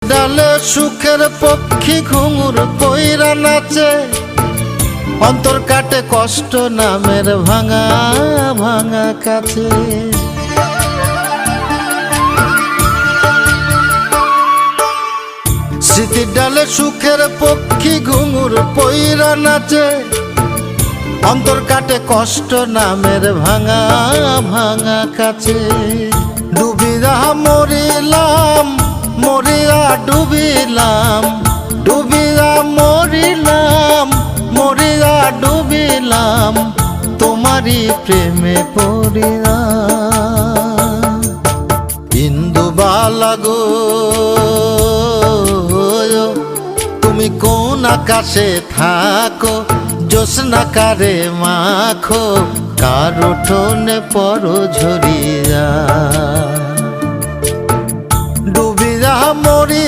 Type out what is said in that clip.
ডালে সুখের পক্ষী ঘুঙুর পইরা নাচে, অন্তর কাটে কষ্ট নামের ভাঙা ভাঙা কাছে। স্মৃতির ডালে সুখের পক্ষী ঘুঙুর পইরা নাচে, অন্তর কাটে কষ্ট নামের ভাঙা ভাঙা কাছে। ডুবিয়া মরিলাম মরিয়া ডুবিলাম, ডুবিয়া মরিলাম মরিয়া ডুবিলাম, তোমারই প্রেমে পড়িয়া। ইন্দুবালা গো তুমি কোন আকাশে থাকো, জ্যোৎস্না কারে মাখো, কার উঠোনে পরো ঝরিয়া। ডুবিয়া মরি